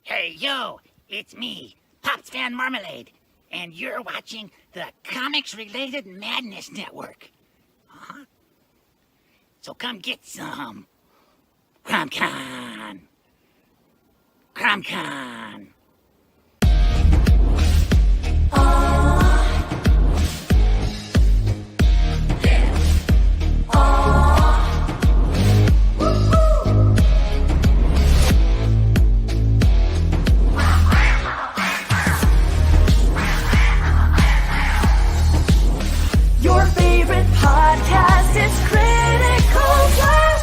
Hey, yo, it's me, Pops Fan Marmalade, and you're watching the Comics-Related Madness Network. Huh? So come get some. CromCon. CromCon. Your favorite podcast is Critical Blast.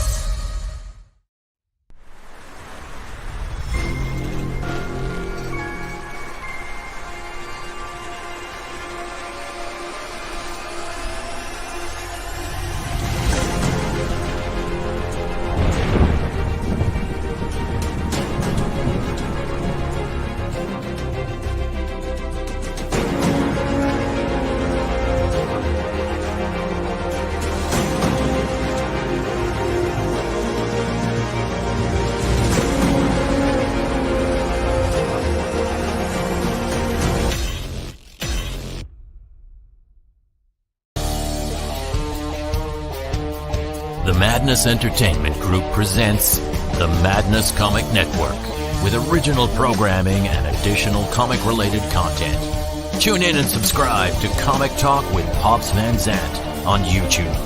The Madness Entertainment Group presents the Madness Comic Network with original programming and additional comic-related content. Tune in and subscribe to Comic Talk with Pops Van Zant on YouTube.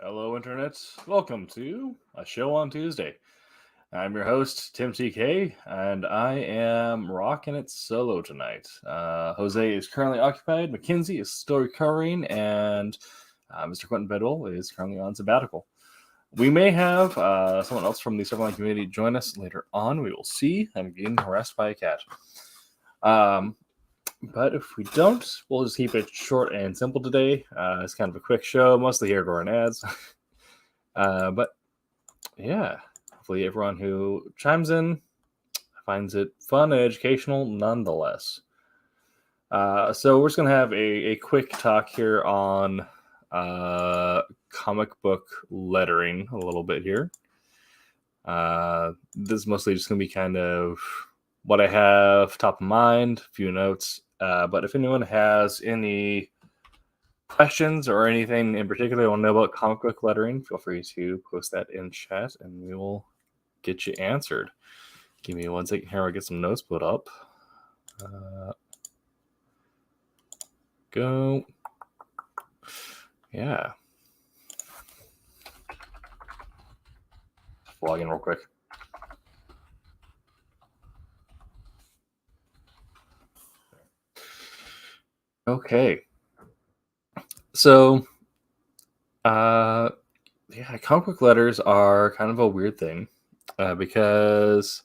Hello, Internet. Welcome to a show on Tuesday. I'm your host, Tim TK, and I am rocking it solo tonight. Jose is currently occupied, Mackenzie is still recovering, and Mr. Quentin Bedwell is currently on sabbatical. We may have someone else from the Silverline community join us later on. We will see. I'm being harassed by a cat. But if we don't, we'll just keep it short and simple today. It's kind of a quick show, mostly here during ads. But yeah, hopefully everyone who chimes in finds it fun and educational nonetheless. So we're just going to have a quick talk here on comic book lettering a little bit here. This is mostly just going to be kind of what I have top of mind, a few notes. But if anyone has any questions or anything in particular you want to know about comic book lettering, feel free to post that in chat and we will get you answered. Give me 1 second here. I'll get some notes put up. Go. Yeah. log in real quick. Okay. So, yeah, comic book letters are kind of a weird thing because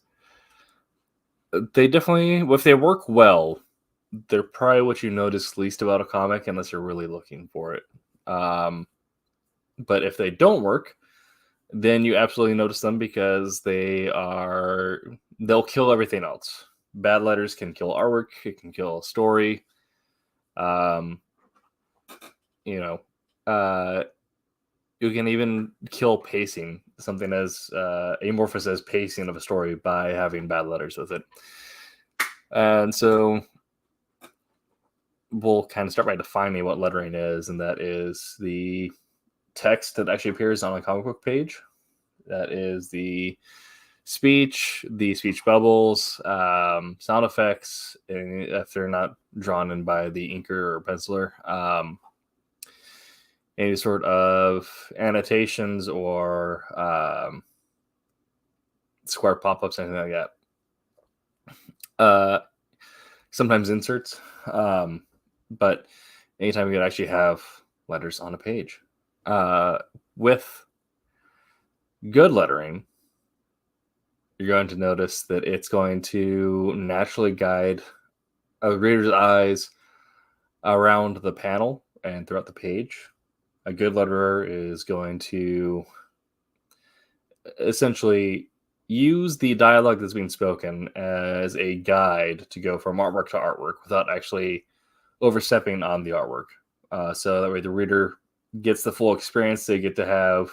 they definitely, if they work well, they're probably what you notice least about a comic unless you're really looking for it. But if they don't work, then you absolutely notice them because they'll kill everything else. Bad letters can kill artwork, it can kill a story. Um, you know, you can even kill pacing, something as amorphous as pacing of a story, by having bad letters with it. And so we'll kind of start by defining what lettering is, and that is the text that actually appears on a comic book page. That is the speech bubbles, sound effects, and if they're not drawn in by the inker or penciler, any sort of annotations or square pop-ups, anything like that. Sometimes inserts, but anytime you could actually have letters on a page. With good lettering, you're going to notice that it's going to naturally guide a reader's eyes around the panel and throughout the page. A good letterer is going to essentially use the dialogue that's being spoken as a guide to go from artwork to artwork without actually overstepping on the artwork. So that way the reader gets the full experience. They get to have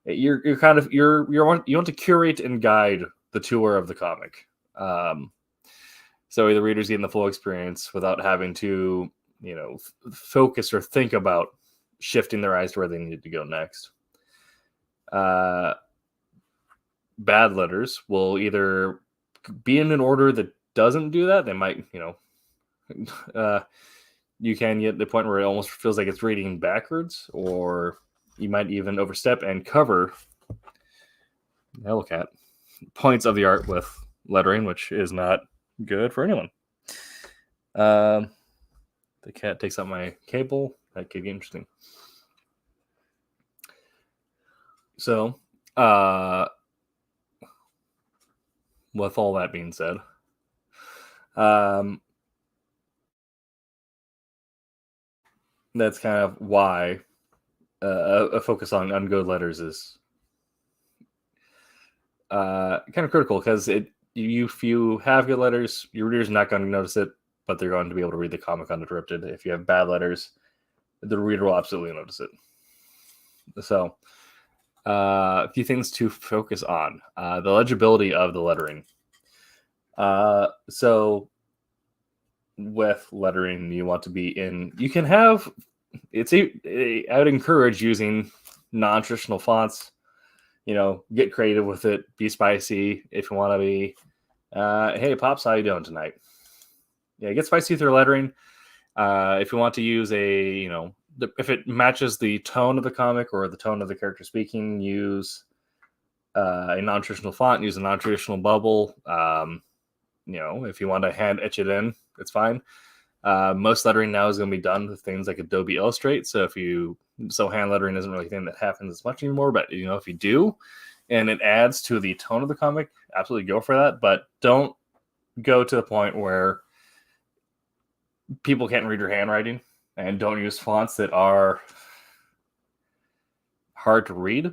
you want to curate and guide the tour of the comic. So the reader's getting the full experience without having to, focus or think about shifting their eyes to where they need to go next. Bad letters will either be in an order that doesn't do that. They might, you can get to the point where it almost feels like it's reading backwards, or you might even overstep and cover Hellcat points of the art with lettering, which is not good for anyone. The cat takes out my cable. That could be interesting. So, with all that being said, that's kind of why a focus on good letters is kind of critical, because if you have good letters, your reader's not going to notice it, but they're going to be able to read the comic uninterrupted. If you have bad letters, the reader will absolutely notice it. So, a few things to focus on. The legibility of the lettering. So with lettering, you want to be in, you can have, I would encourage using non-traditional fonts. Get creative with it, be spicy. If you want to be, hey, Pops, how you doing tonight? Yeah, get spicy with your lettering. If you want to use if it matches the tone of the comic or the tone of the character speaking, use a non-traditional font, use a non-traditional bubble. If you want to hand etch it in, it's fine. Most lettering now is going to be done with things like Adobe Illustrate. So hand lettering isn't really a thing that happens as much anymore. But if you do, and it adds to the tone of the comic, absolutely go for that. But don't go to the point where people can't read your handwriting, and don't use fonts that are hard to read.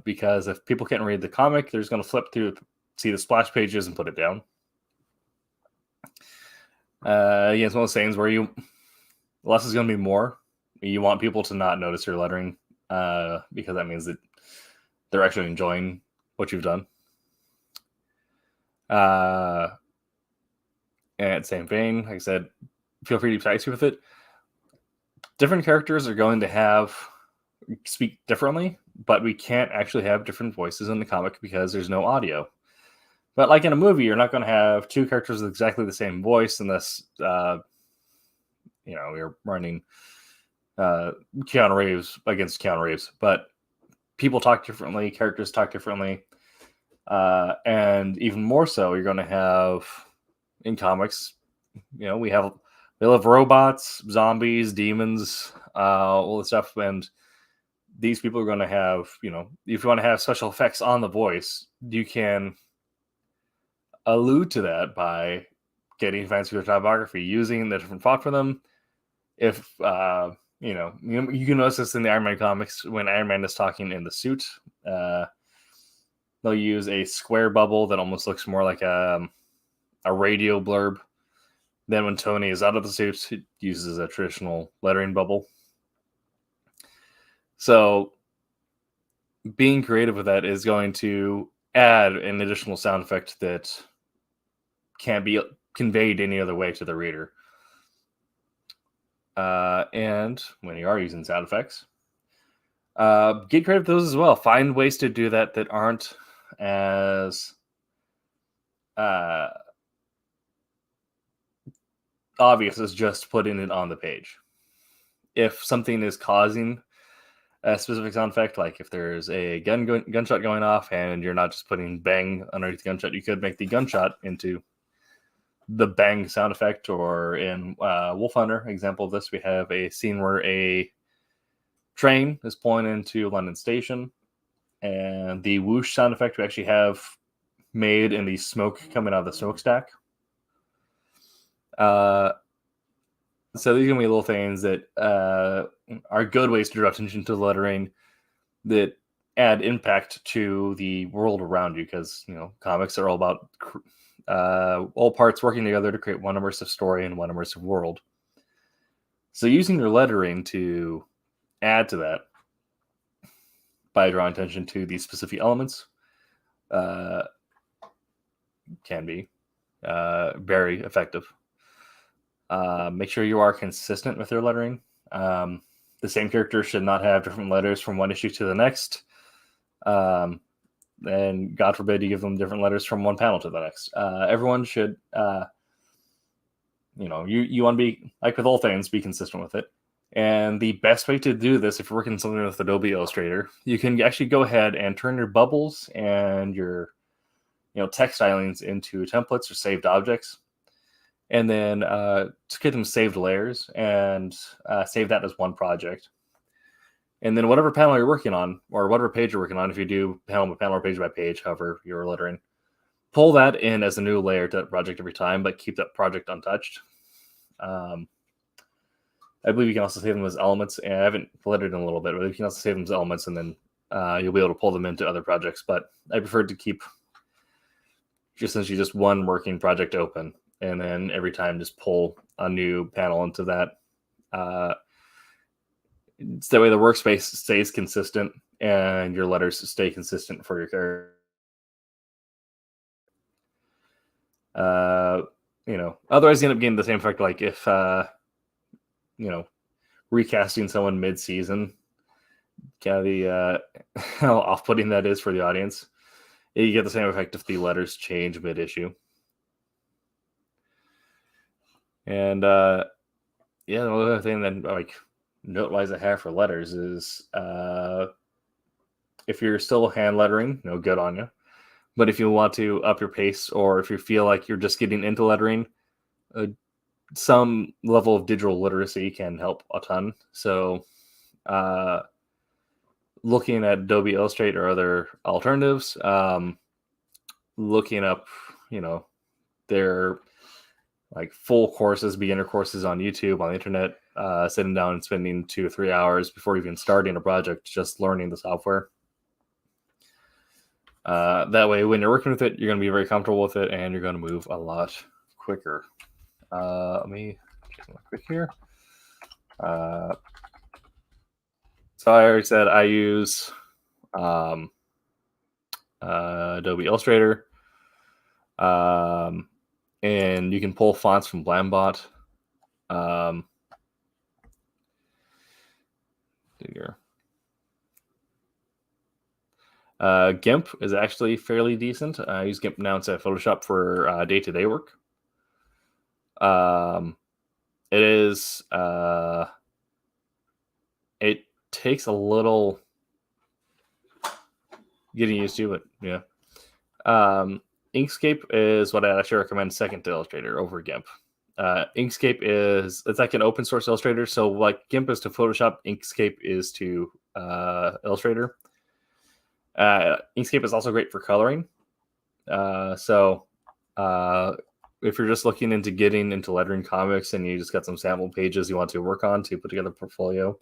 Because if people can't read the comic, they're just going to flip through, see the splash pages, and put it down. It's one of those things where less is going to be more. You want people to not notice your lettering, because that means that they're actually enjoying what you've done. And same vein, like I said, feel free to be spicy with it. Different characters are going to speak differently, but we can't actually have different voices in the comic because there's no audio. But like in a movie, you're not going to have two characters with exactly the same voice unless, you're running Keanu Reeves against Keanu Reeves. But people talk differently, characters talk differently, and even more so, you're going to have in comics. We have robots, zombies, demons, all this stuff, and these people are going to have, if you want to have special effects on the voice, you can allude to that by getting fancy with typography, using the different font for them. If you can notice this in the Iron Man comics when Iron Man is talking in the suit. They'll use a square bubble that almost looks more like a radio blurb. Then when Tony is out of the suit, it uses a traditional lettering bubble. So being creative with that is going to add an additional sound effect that can't be conveyed any other way to the reader. And when you are using sound effects, get creative with those as well. Find ways to do that aren't as obvious as just putting it on the page. If something is causing a specific sound effect, like if there's a gunshot going off and you're not just putting bang underneath the gunshot, you could make the gunshot into the bang sound effect. Or in Wolf Hunter, example of this, we have a scene where a train is pulling into London Station, and the whoosh sound effect we actually have made in the smoke coming out of the smokestack. So these are going to be little things that are good ways to draw attention to the lettering that add impact to the world around you, because comics are all about all parts working together to create one immersive story and one immersive world. So using your lettering to add to that by drawing attention to these specific elements can be very effective. Make sure you are consistent with your lettering. The same character should not have different letters from one issue to the next. And God forbid you give them different letters from one panel to the next. Everyone should, you want to be, like with all things, be consistent with it. And the best way to do this, if you're working something with Adobe Illustrator, you can actually go ahead and turn your bubbles and your text stylings into templates or saved objects. And then to get them saved layers and save that as one project. And then whatever panel you're working on, or whatever page you're working on, if you do panel by panel or page by page, however you're lettering, pull that in as a new layer to that project every time, but keep that project untouched. I believe you can also save them as elements, and I haven't lettered in a little bit, but you can also save them as elements, and then you'll be able to pull them into other projects. But I prefer to keep essentially just one working project open, and then every time just pull a new panel into that. It's that way the workspace stays consistent and your letters stay consistent for your character. Otherwise you end up getting the same effect, like if recasting someone mid-season, kind of the how off-putting that is for the audience. You get the same effect if the letters change mid-issue. And the other thing that note-wise I have for letters is if you're still hand lettering, no good on you. But if you want to up your pace, or if you feel like you're just getting into lettering, some level of digital literacy can help a ton. So looking at Adobe Illustrator or other alternatives, looking up, their full courses, beginner courses on YouTube, on the internet, sitting down and spending 2 or 3 hours before even starting a project, just learning the software. That way, when you're working with it, you're going to be very comfortable with it, and you're going to move a lot quicker. Let me check real quick here. So I already said I use Adobe Illustrator. And you can pull fonts from Blambot. GIMP is actually fairly decent. I use GIMP now instead of Photoshop for day-to-day work. It is. It takes a little getting used to, but yeah. Inkscape is what I actually recommend second to Illustrator over GIMP. Inkscape it's like an open source Illustrator. So like GIMP is to Photoshop, Inkscape is to Illustrator. Inkscape is also great for coloring. So if you're just looking into getting into lettering comics and you just got some sample pages you want to work on to put together a portfolio,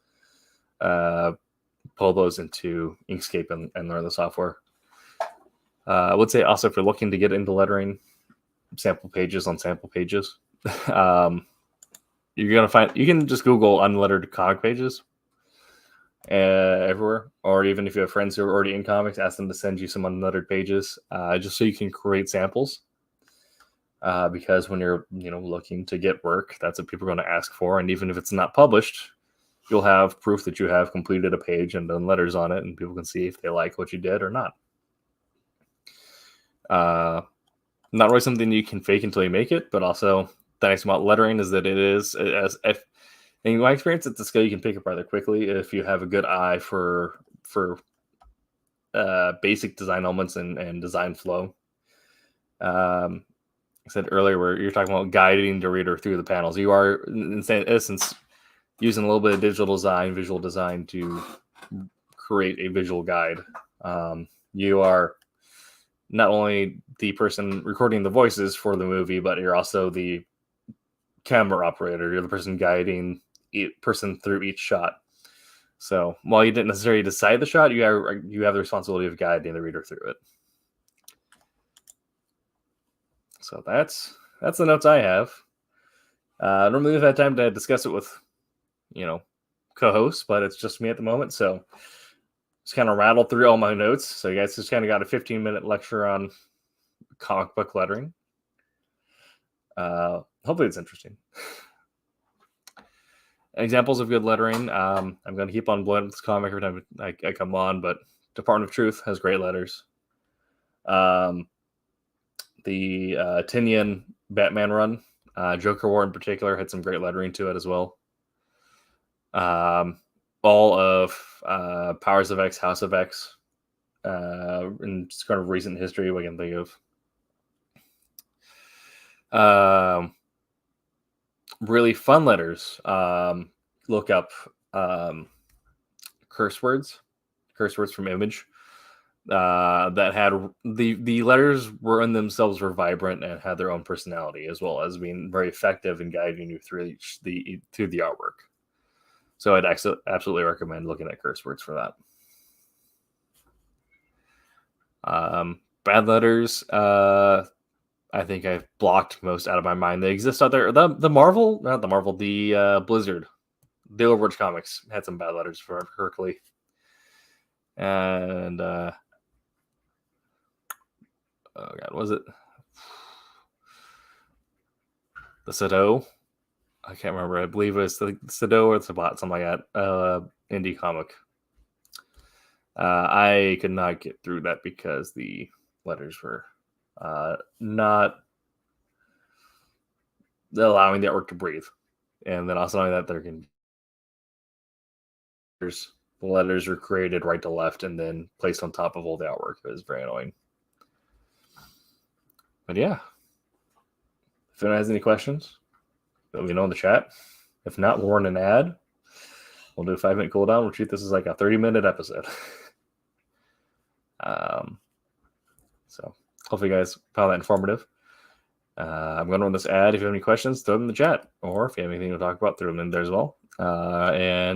pull those into Inkscape and learn the software. I would say also if you're looking to get into lettering, sample pages on sample pages. You're gonna find, you can just Google unlettered comic pages everywhere, or even if you have friends who are already in comics, ask them to send you some unlettered pages, just so you can create samples. Because when you're looking to get work, that's what people are going to ask for, and even if it's not published, you'll have proof that you have completed a page and done letters on it, and people can see if they like what you did or not. Not really something you can fake until you make it, but also the nice thing about lettering is that it is, in my experience, it's a skill you can pick up rather quickly if you have a good eye for basic design elements and design flow. I said earlier where you're talking about guiding the reader through the panels. You are, in essence, using a little bit of digital design, visual design to create a visual guide. You are not only the person recording the voices for the movie, but you're also the camera operator. You're the person guiding each person through each shot. So while you didn't necessarily decide the shot, you have the responsibility of guiding the reader through it. So that's the notes I have. Normally we've had time to discuss it with, co-hosts, but it's just me at the moment. So just kind of rattled through all my notes. So you guys just kind of got a 15-minute lecture on comic book lettering. Hopefully it's interesting. Examples of good lettering. I'm going to keep on blowing up this comic every time I come on, but Department of Truth has great letters. The Tinian Batman run, Joker War in particular, had some great lettering to it as well. All of Powers of X, House of X, in kind of recent history, we can think of. Really fun letters. Look up curse words from Image. That had the letters were in themselves were vibrant and had their own personality, as well as being very effective in guiding you through the artwork. So I'd absolutely recommend looking at curse words for that. Bad letters. I think I've blocked most out of my mind. They exist out there. The Blizzard, the Overwatch comics had some bad letters for Hercules. And oh god, was it the Sado? I can't remember. I believe it was the Sado or Sabat, something like that. Indie comic. I could not get through that because the letters were not allowing the artwork to breathe, and then also knowing that the letters were created right to left and then placed on top of all the artwork. It was very annoying. But yeah, if anyone has any questions, let me know in the chat. If not, we'll run an ad. We'll do a 5-minute cooldown. We'll treat this as like a 30-minute episode. So hopefully you guys found that informative. I'm going to run this ad. If you have any questions, throw them in the chat. Or if you have anything to talk about, throw them in there as well. Yeah.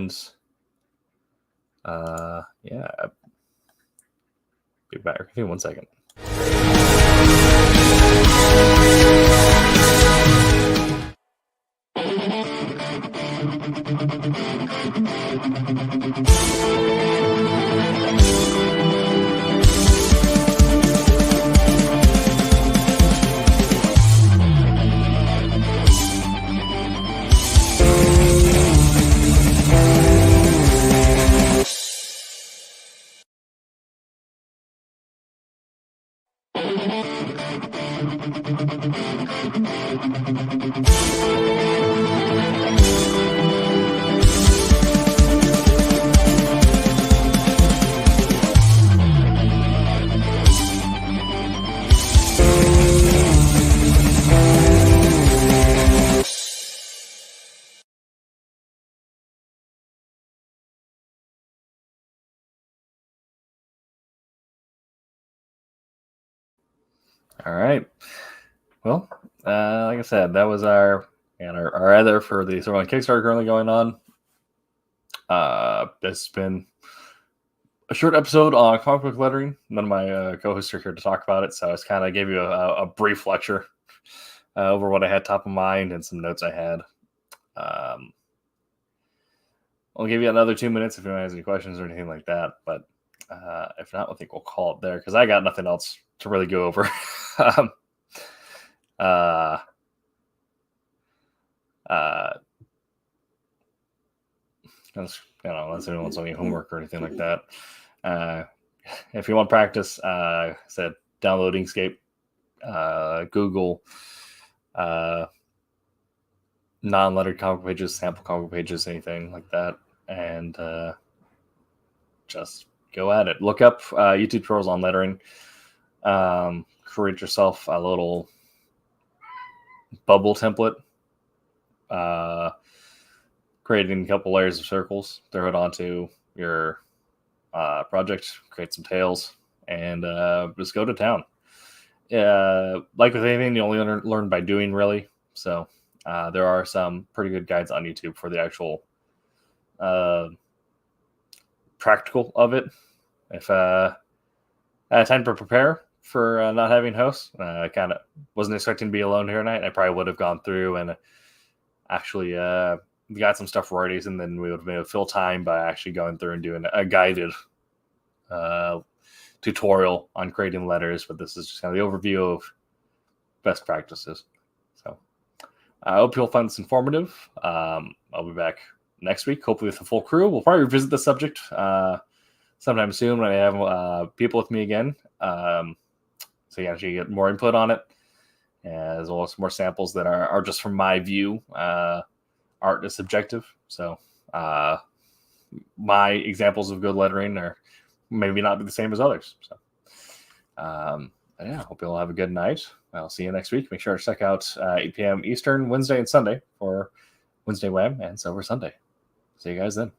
Be back. Give me 1 second. All right. Well, like I said, that was our other for the Silverline Kickstarter currently going on. This has been a short episode on comic book lettering. None of my co-hosts are here to talk about it, so I just kind of gave you a brief lecture over what I had top of mind and some notes I had. I'll give you another 2 minutes if anyone has any questions or anything like that, but if not, I think we'll call it there because I got nothing else to really go over. Unless anyone wants any homework or anything like that. If you want practice, said download Inkscape, Google non-lettered comic pages, sample comic pages, anything like that, and just go at it. Look up YouTube tutorials on lettering. Create yourself a little bubble template. Creating a couple layers of circles, throw it onto your project, create some tails, and just go to town. Like with anything, you only learn by doing, really. So there are some pretty good guides on YouTube for the actual practical of it. If I had time to prepare for not having hosts, I kind of wasn't expecting to be alone here tonight. I probably would have gone through and actually got some stuff ready, and then we would have been able to fill time by actually going through and doing a guided tutorial on creating letters. But this is just kind of the overview of best practices. So I hope you'll find this informative. I'll be back next week, hopefully with a full crew. We'll probably revisit the subject sometime soon when I have people with me again. So you actually get more input on it, as well as more samples that are just from my view. Art is subjective, so my examples of good lettering are maybe not the same as others. So, yeah, hope you'll have a good night. I'll see you next week. Make sure to check out 8 p.m. Eastern, Wednesday and Sunday for Wednesday Wham and Silver Sunday. See you guys then.